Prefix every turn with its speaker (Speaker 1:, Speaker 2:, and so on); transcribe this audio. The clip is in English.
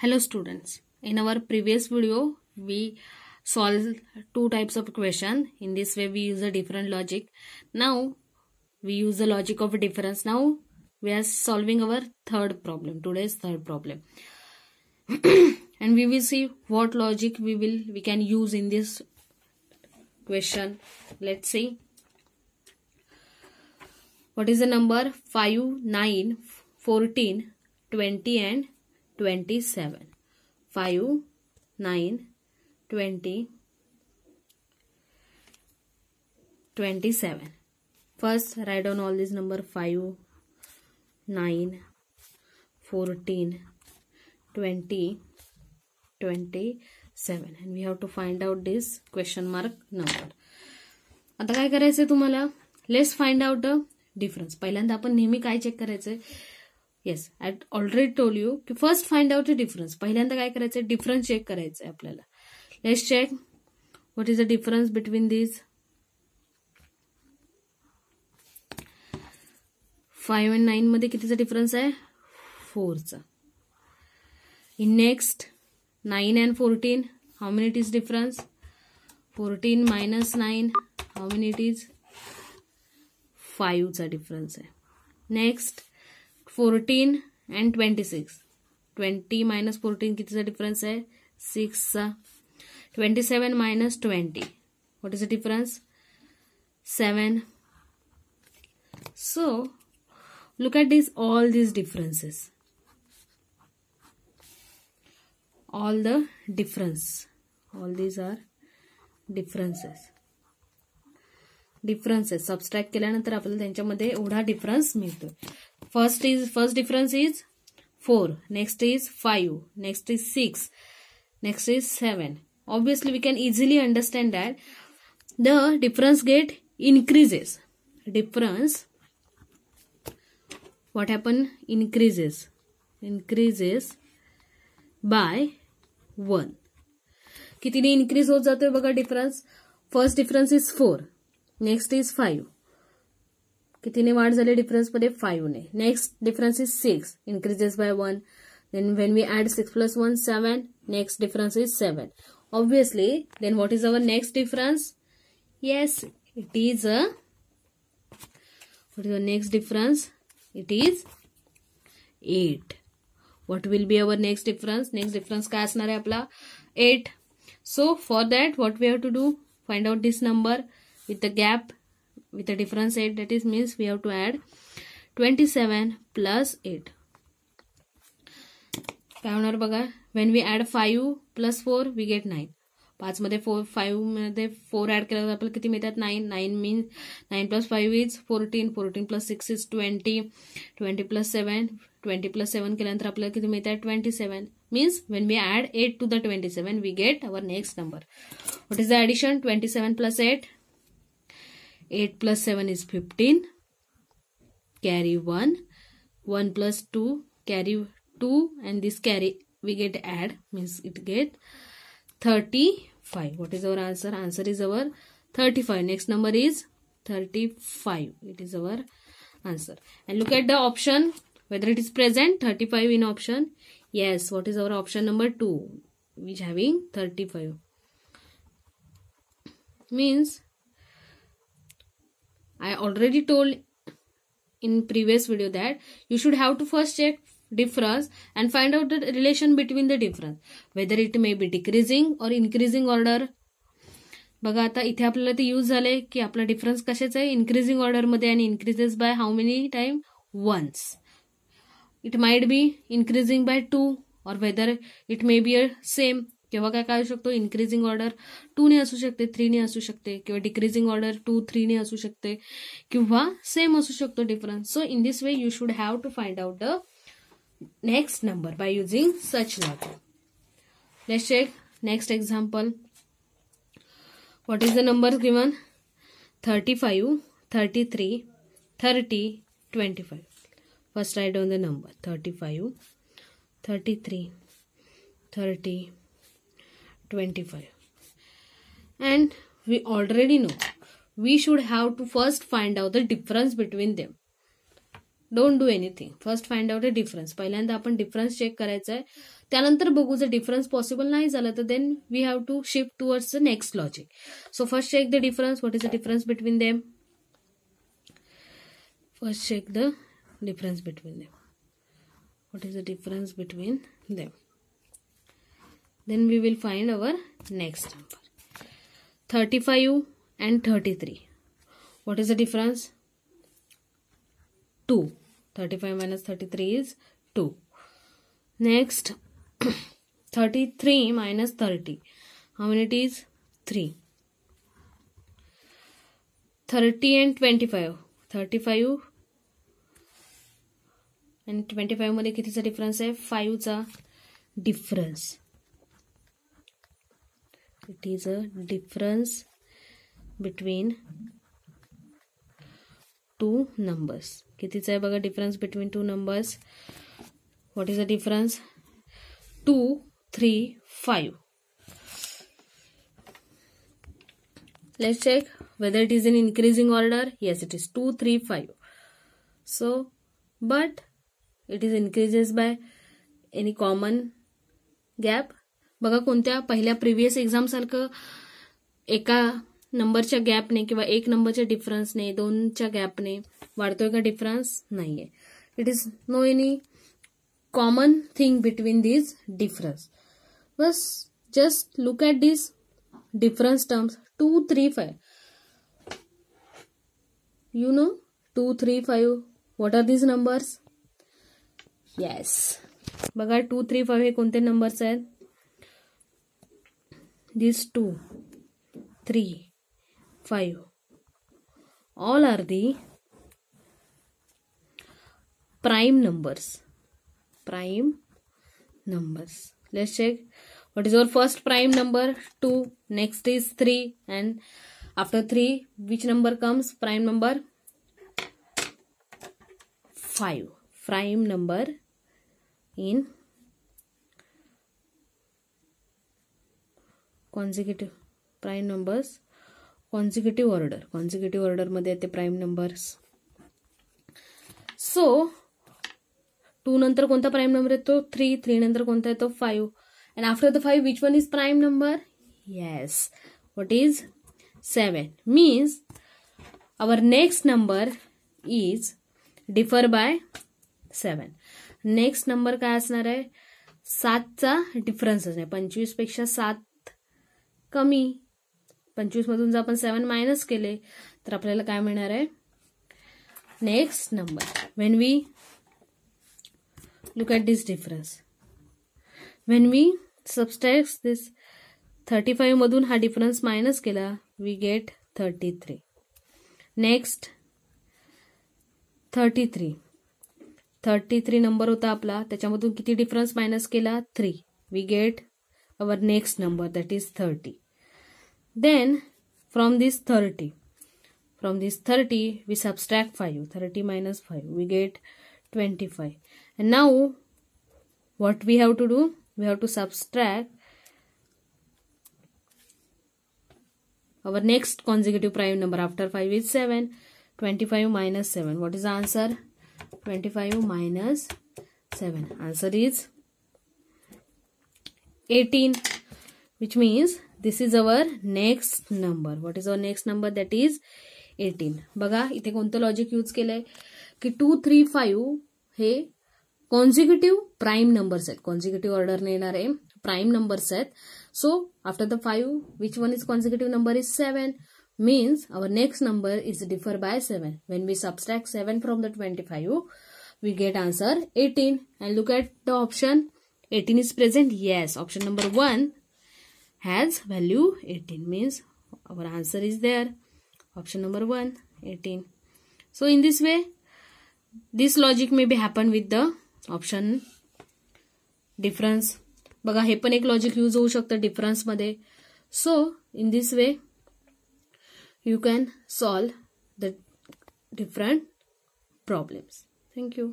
Speaker 1: Hello students, in our previous video we solved two types of question. In this way we use a different logic. Now we use the logic of difference. Now we are solving our third problem, today's third problem. And we will see what logic we can use in this question. Let's see. What is the number 5, 9, 14, 20 and 27. 5, 9, 20, 27. First write down all these number 5, 9, 14, 20, 27 and we have to find out this question mark number. आता काय करायचंय तुम्हाला? Let's find out the difference. पहिल्यांदा आपण नेहमी काय check करायचंय? Yes, I already told you की first find out the difference. पहिल्यांदा काय करायचंय? Difference check करायचंय आपल्याला. Let's check what is the difference between these 5 and 9 मध्ये कितीचा डिफरन्स आहे? 4 चा. In next 9 and 14, how many it is difference? 14 minus 9, how many it is? 5 चा difference आहे. Next 14 and 26. 20 minus 14 कितीचा difference आहे? 6 चा. 27 minus 20. What is the difference? 7. So look at this, all these differences. All the difference. All these are differences. Differences subtract केल्यानंतर आपल्याला त्यांच्यामध्ये एवढा difference मिळतो. First difference is 4, next is 5, next is 6, next is 7. Obviously we can easily understand that the difference get increases. Difference what happen? Increases by 1. कितीने increase होत जातोय बघा difference. First difference is 4, next is 5. कितीने वाढ झाली difference मध्ये? 5 ने. Next difference is 6, increases by 1. Then when we add 6 plus 1, 7. Next difference is 7. Obviously, then what is our next difference? Yes, it is a. What is the next difference? It is 8. What will be our next difference? Next difference काय असणार आहे आपला? 8. So for that what we have to do? Find out this number with the gap, with the difference 8. That is means we have to add 27 plus 8. काय होणार बघा? When we add 5 plus 4 we get 9. 5 मध्ये 5 मध्ये 4 add केल्यावर आपल्याला किती मिळतात? 9. 9 means 9 plus 5 is 14. 14 plus 6 is 20. 20 plus 7. 20 plus 7 केल्यानंतर आपल्याला किती मिळतात? 27. Means when we add 8 to the 27 we get our next number. What is the addition? 27 plus 8. 8 plus 7 is 15. Carry 1. 1 plus 2. Carry 2 and this carry we get add means it get 35. What is our answer? Answer is our 35. Next number is 35. It is our answer. And look at the option whether it is present 35 in option. Yes, what is our option number 2 which having 35. Means I already told in previous video that you should have to first check difference and find out the relation between the difference, whether it may be decreasing or increasing order. बघा आता इथे आपल्याला ते use झाले की आपला difference कशाचा आहे? इन्क्रीजिंग ऑर्डर मध्ये आणि increases by how many time? Once. It might be increasing by 2 or whether it may be a same. किंवा काय काय असू शकतो? इन्क्रीजिंग ऑर्डर 2 ने असू शकते, 3 ने असू शकते, किंवा डिक्रीजिंग ऑर्डर 2, 3 ने असू शकते, किंवा सेम असू शकतो difference. So in this way you should have to find out the next number by using such logic. Let's check next example. What is the number given? 35, 33, 30, 25. First write down the number 35, 33, 30, 25. And we already know we should have to first find out the difference between them. Don't do anything. First find out a difference. पहिल्यांदा आपण difference check करायचा आहे, त्यानंतर बघू. जर difference possible नाही झालं तर then we have to shift towards the next logic. So first check the difference. What is the difference between them? First check the difference between them. What is the difference between them? Then we will find our next number. 35 and 33. What is the difference? 2. 35 minus 33 is 2. Next, 33 minus 30. How many it is? 3. 30 and 25. 35 आणि 25 मध्ये कितीचा difference आहे? 5 चा difference. It is a difference between two numbers. कितीचा आहे बघा difference between two numbers? What is the difference? 2, 3, 5. Let's check whether it is in increasing order. Yes, it is 2, 3, 5. So, but it is increases by any common gap. बघा कोणत्या पहिल्या previous exam सारखं एका नंबरच्या गॅपने किंवा एक नंबरच्या डिफरन्सने, 2च्या गॅपने वाढतोय का डिफरन्स? नाहीये. It is no any common thing between these difference. बस just look at this difference terms. 2, 3, 5. You know 2, 3, 5. What are these numbers? Yes. बघा 2, 3, 5 हे कोणते नंबर्स आहेत? These 2, 3, 5 all are the prime numbers. Prime numbers. Let's check. What is our first prime number? 2. Next is 3. And after 3, which number comes? Prime number? 5. Prime number in consecutive prime numbers, consecutive order. Consecutive order मध्ये येते prime numbers. So 2 नंतर कोणता prime number येतो? 3. 3 नंतर कोणता येतो? 5. And after the 5, which one is prime number? Yes. What is? 7. Means our next number is differ by 7. Next number काय असणार आहे? 7चा डिफरन्स असणार. 25 पेक्षा 7 कमी. 25 मधून जर आपण 7 मायनस केले तर आपल्याला काय मिळणार आहे? Next number. When we look at this difference, when we subtract this 35 मधून हा डिफरन्स मायनस केला, वी गेट 33. नेक्स्ट 33 नंबर होता आपला, त्याच्यामधून किती डिफरन्स मायनस केला? 3. We get our next number that is 30. Then from this 30 we subtract 5. 30 minus 5 we get 25. And now what we have to do? We have to subtract our next consecutive prime number after 5 is 7. 25 minus 7. What is the answer? 25 minus 7. Answer is 18. Which means this is our next number. What is our next number? That is 18. बघा इथे कोणतं logic use केलंय की 2, 3, 5 हे consecutive prime numbers आहेत. Consecutive ऑर्डरने येणारे prime numbers आहेत. So after the 5 which one is consecutive number is 7. Means our next number is differ by 7. When we subtract 7 from the 25, we get answer 18. And look at the option. 18 is present. Yes, option number 1 has value 18. Means our answer is there. Option number 1, 18. So in this way, this logic may be happen with the option difference. बघा हे पण एक logic use होऊ शकतं difference मध्ये. So in this way you can solve the different problems. Thank you.